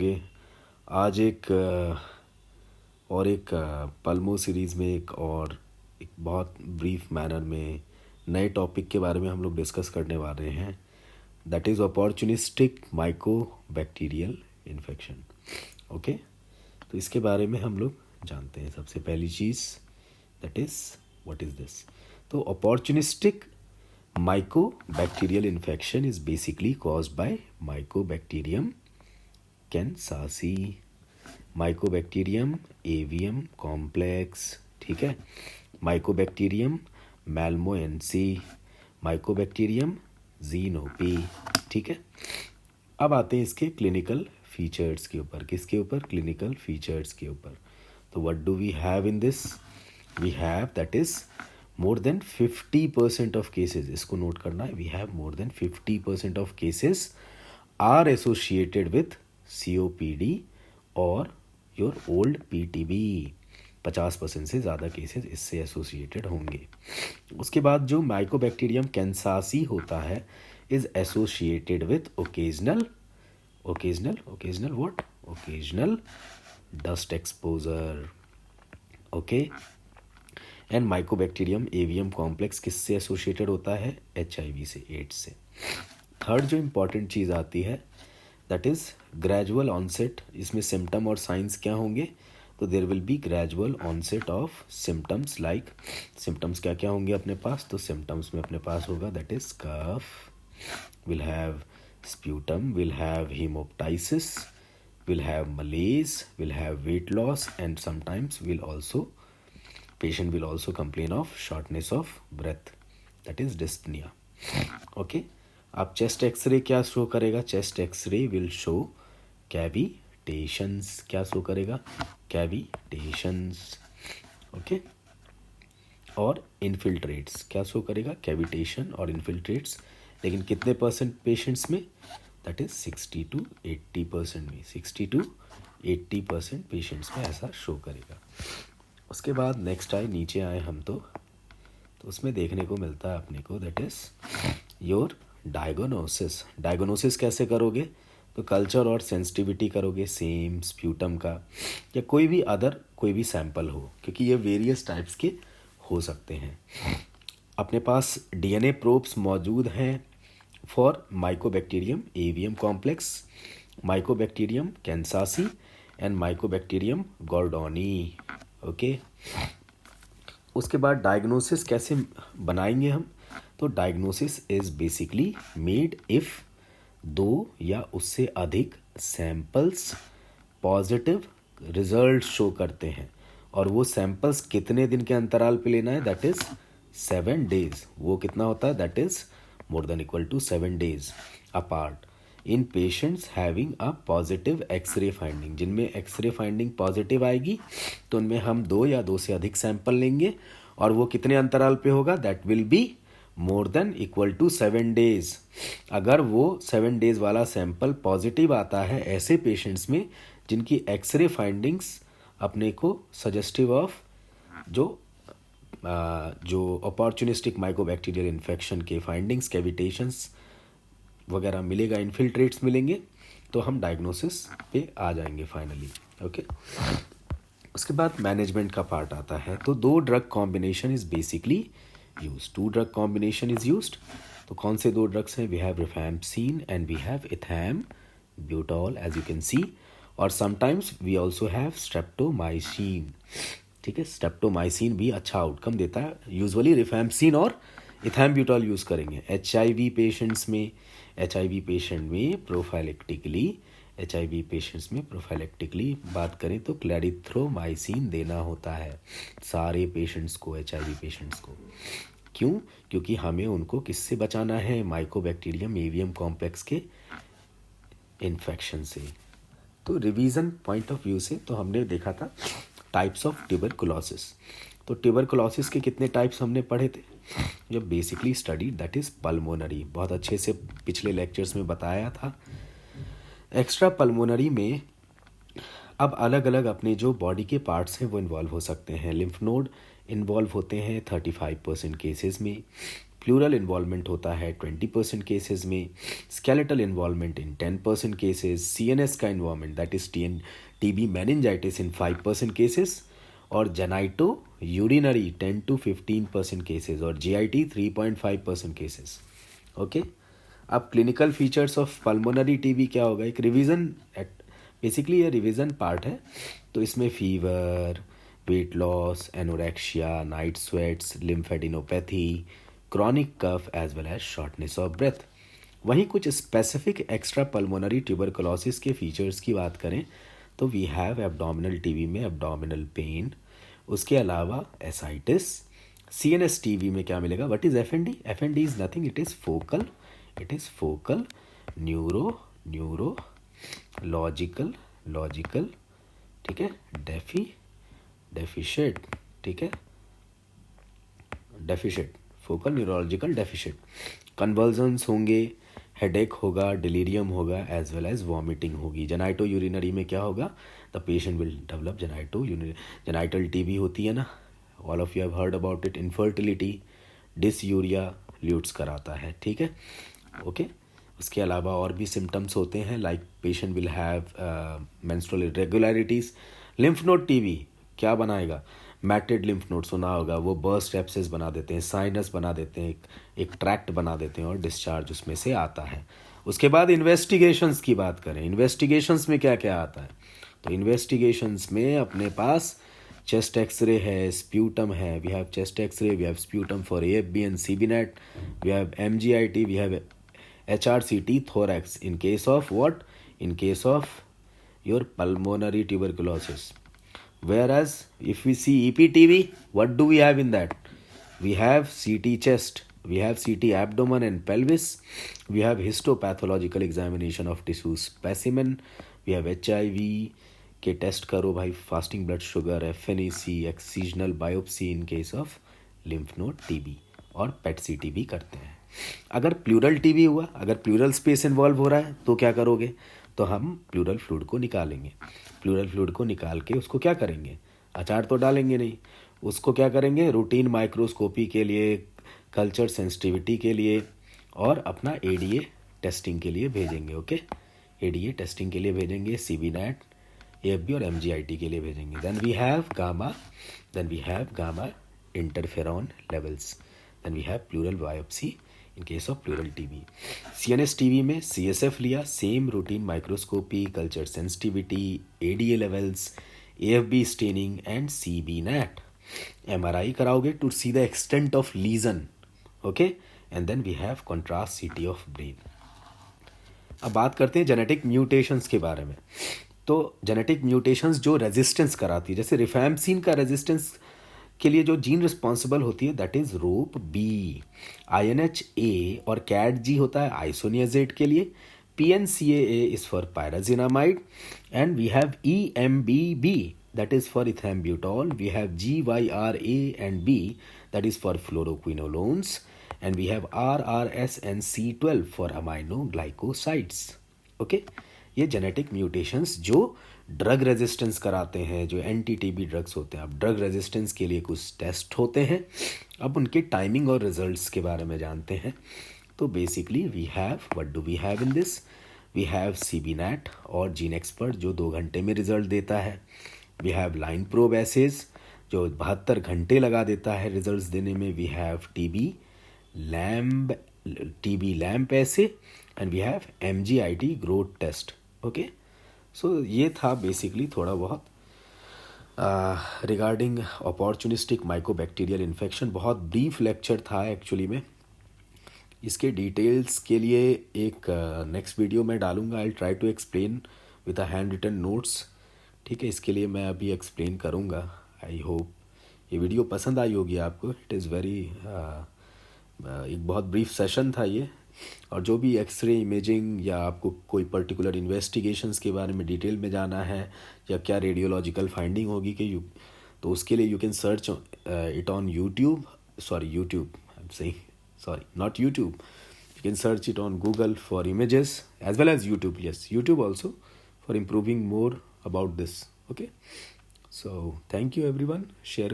होंगे। आज एक पल्मो सीरीज़ में एक बहुत ब्रीफ मैनर में नए टॉपिक के बारे में हम लोग डिस्कस करने वाले हैं, that is opportunistic mycobacterial infection. Okay, तो इसके बारे में हम लोग जानते हैं। सबसे पहली चीज़ that is what is this. तो opportunistic mycobacterial infection is basically caused by mycobacterium kansasii, mycobacterium avium complex, ठीक है, माइकोबैक्टीरियम मैल्मोएंसी, माइकोबैक्टीरियम जीनोपी, ठीक है। अब आते हैं इसके क्लिनिकल फीचर्स के ऊपर। किसके ऊपर? क्लिनिकल फीचर्स के ऊपर। तो what do we have in this? We have that is more than 50% of cases, इसको नोट करना है, we have more than 50% of cases are associated with COPD और योर ओल्ड PTB। 50% से ज़्यादा केसेस इससे एसोसिएटेड होंगे। उसके बाद जो माइकोबैक्टीरियम कैंसासी होता है is associated with occasional dust exposure. Okay, and Mycobacterium avium complex किससे एसोसिएटेड होता है? HIV से, एड्स से। थर्ड जो इम्पॉर्टेंट चीज़ आती है दैट इज़ ग्रेजुअल ऑनसेट। इसमें सिम्टम और साइंस क्या होंगे? तो there will be gradual onset of symptoms. Like symptoms क्या क्या होंगे अपने पास? तो सिम्टम्स में अपने पास होगा that is cough, will have sputum, will have haemoptysis, will have malaise, will have weight loss and sometimes patient will also complain of shortness of breath, that is dyspnea. Okay, अब chest x-ray क्या show करेगा? Chest x-ray will show cavitations. क्या show करेगा? Cavitations. Okay, और infiltrates क्या show करेगा? Cavitation और infiltrates. लेकिन कितने परसेंट पेशेंट्स में? दैट इज 60 to 80% में, 60 to 80% पेशेंट्स में ऐसा शो करेगा। उसके बाद नेक्स्ट नीचे आए हम तो उसमें देखने को मिलता है अपने को that is your diagnosis. Diagnosis कैसे करोगे? तो कल्चर और सेंसिटिविटी करोगे सेम स्प्यूटम का या कोई भी सैंपल हो, क्योंकि ये वेरियस टाइप्स के हो सकते हैं। अपने पास DNA प्रोब्स मौजूद हैं for mycobacterium avium complex, mycobacterium kansasii and mycobacterium gordonae. Okay, उसके बाद डायग्नोसिस कैसे बनाएंगे हम? तो diagnosis is basically made if 2 या उससे अधिक सैंपल्स पॉजिटिव रिजल्ट शो करते हैं, और वो सैंपल्स कितने दिन के अंतराल पे लेना है? That is 7 days। वो कितना होता है? That is more than equal to 7 days apart in patients having a positive x-ray finding. जिनमें एक्सरे फाइंडिंग पॉजिटिव आएगी तो उनमें हम 2 या 2 से अधिक सैंपल लेंगे, और वो कितने अंतराल पे होगा? That will be more than equal to 7 days। अगर वो 7 days वाला सैंपल पॉजिटिव आता है ऐसे पेशेंट्स में जिनकी एक्सरे फाइंडिंग्स अपने को सजेस्टिव ऑफ जो अपॉर्चुनिस्टिक माइकोबैक्टीरियल इन्फेक्शन के फाइंडिंग्स, कैविटेशंस वगैरह मिलेगा, इन्फिल्ट्रेट्स मिलेंगे, तो हम डायग्नोसिस पे आ जाएंगे फाइनली। ओके, उसके बाद मैनेजमेंट का पार्ट आता है। तो 2 drug combination is basically use, 2 drug combination is used. तो कौन से 2 ड्रग्स हैं? We have rifampicin and we have ethambutol as you can see, और sometimes we also have streptomycin. ठीक है, स्ट्रेप्टोमाइसिन भी अच्छा आउटकम देता है। यूजुअली रिफैम्पसिन और इथैम्ब्यूटॉल यूज़ करेंगे HIV पेशेंट्स में। HIV पेशेंट्स में प्रोफाइलेक्टिकली बात करें तो क्लैरिथ्रोमाइसिन देना होता है सारे पेशेंट्स को, HIV पेशेंट्स को। क्यों? क्योंकि हमें उनको किससे बचाना है? माइकोबैक्टीरियम एवियम कॉम्प्लेक्स के इन्फेक्शन से। तो रिवीजन पॉइंट ऑफ व्यू से तो हमने देखा था टाइप्स ऑफ ट्यूबरकुलोसिस। तो ट्यूबरकुलोसिस के कितने टाइप्स हमने पढ़े थे? जो basically study that is pulmonary, बहुत अच्छे से पिछले लेक्चर्स में बताया था। एक्स्ट्रा पल्मोनरी में अब अलग अलग अपने जो बॉडी के पार्ट्स हैं वो इन्वॉल्व हो सकते हैं। लिम्फ नोड इन्वॉल्व होते हैं 35% केसेस में, प्लूरल इन्वॉल्वमेंट होता है 20% केसेस में, skeletal involvement in 10% cases, CNS का involvement that is TB meningitis in 5% cases, और जेनाइटो यूरिनरी 10 to 15% केसेस, और GIT 3.5% केसेस। ओके, अब clinical features of pulmonary TB क्या होगा, एक रिवीजन, बेसिकली ये रिवीजन पार्ट है। तो इसमें fever, weight loss, anorexia, night sweats, lymphadenopathy, chronic cough as well as shortness of breath. वहीं कुछ स्पेसिफिक एक्स्ट्रा पल्मोनरी ट्यूबरकुलोसिस के फीचर्स की बात करें तो वी हैव एब्डोमिनल TB में एब्डोमिनल पेन, उसके अलावा एसाइटिस। CNS TB में क्या मिलेगा, what is FND? FND is nothing, it is focal neuro logical, ठीक है, डेफिशिएट, ठीक है, deficit, focal neurological deficit. Convergence होंगे, हेडेक होगा, डिलीरियम होगा, एज वेल एज वॉमिटिंग होगी। जेनाइटो यूरिनरी में क्या होगा, the patient will develop genital TB होती है ना, all of you have heard about it, infertility, dysuria, ल्यूट्स कराता है, ठीक है, ओके। उसके अलावा और भी सिम्टम्स होते हैं, like patient will have menstrual irregularities. Lymph node TB क्या बनाएगा, मैटेड लिम्फ नोड सुना होगा, वो बर्स्ट एब्सेस बना देते हैं, साइनस बना देते हैं, एक ट्रैक्ट बना देते हैं और डिस्चार्ज उसमें से आता है। उसके बाद इन्वेस्टिगेशंस की बात करें, इन्वेस्टिगेशंस में क्या क्या आता है, तो इन्वेस्टिगेशंस में अपने पास चेस्ट एक्सरे है, स्प्यूटम है, we have chest x-ray, we have sputum for AFB and CBNAT, we have MGIT, we have HRCT thorax in case of what, in case of your pulmonary tuberculosis. Whereas if we see EPTB, what do we have in that, we have CT chest, we have CT abdomen and pelvis, we have histopathological examination of tissue specimen, we have HIV के test करो भाई, fasting blood sugar, FNAC, excisional biopsy in case of lymph node TB, और PET-CT भी करते हैं। अगर plural TB हुआ, अगर प्लूरल स्पेस इन्वॉल्व हो रहा है तो क्या करोगे, तो हम प्लूरल फ्लूइड को निकालेंगे। प्लूरल फ्लूइड को निकाल के उसको क्या करेंगे, अचार तो डालेंगे नहीं, उसको क्या करेंगे, रूटीन माइक्रोस्कोपी के लिए, कल्चर सेंसिटिविटी के लिए, और अपना ADA टेस्टिंग के लिए भेजेंगे। ओके, ADA टेस्टिंग के लिए भेजेंगे, CBNAT, AFB और MGIT के लिए भेजेंगे। Then we have gamma interferon levels, then we have pleural biopsy in case of pleural TB। CNS TB में CSF लिया, same routine microscopy, culture sensitivity, ADA levels, AFB staining and CBNAT। MRI कराओगे to see the extent of lesion, okay, and then we have contrast CT of brain. अब बात करते हैं genetic mutations के बारे में। तो जेनेटिक म्यूटेशंस जो रेजिस्टेंस कराती है, जैसे रिफैम्सिन का रेजिस्टेंस के लिए जो जीन रिस्पॉन्सिबल होती है दैट इज ROP-B, INH-A और CAT-G होता है आइसोनियाजेट के लिए, PNCAA is for pyrazinamide, and we have EMB-B that is for ethambutol, we have GYRA and B that is for fluoroquinolones, and we have RRS and C12 for aminoglycosides. Okay, ये genetic mutations जो drug resistance कराते हैं, जो anti-TB drugs होते हैं। अब drug resistance के लिए कुछ टेस्ट होते हैं, अब उनके टाइमिंग और रिजल्ट्स के बारे में जानते हैं। तो basically we have, what do we have in this, we have CBNAT और जीन एक्सपर्ट जो 2 घंटे में रिजल्ट देता है। We have line probe assays जो 72 घंटे लगा देता है रिजल्ट्स देने में। We have TB lamp assay, and we have MGIT growth test. Okay, so ये था बेसिकली थोड़ा बहुत रिगार्डिंग अपॉर्चुनिस्टिक माइकोबैक्टीरियल इन्फेक्शन। बहुत ब्रीफ लेक्चर था एक्चुअली में। इसके डिटेल्स के लिए एक नेक्स्ट वीडियो में डालूंगा। I try to explain with a hand written notes, ठीक है। इसके लिए मैं अभी एक्सप्लेन करूँगा। आई होप ये वीडियो पसंद आई होगी आपको। इट इज़ वेरी एक बहुत ब्रीफ सेशन था ये। और जो भी एक्सरे इमेजिंग या आपको कोई पर्टिकुलर इन्वेस्टिगेशंस के बारे में डिटेल में जाना है, या क्या रेडियोलॉजिकल फाइंडिंग होगी कि तो उसके लिए you can search it on YouTube, not YouTube. You can search it on Google for images as well as YouTube. Yes, YouTube also for improving more about this. Okay. So thank you everyone. Share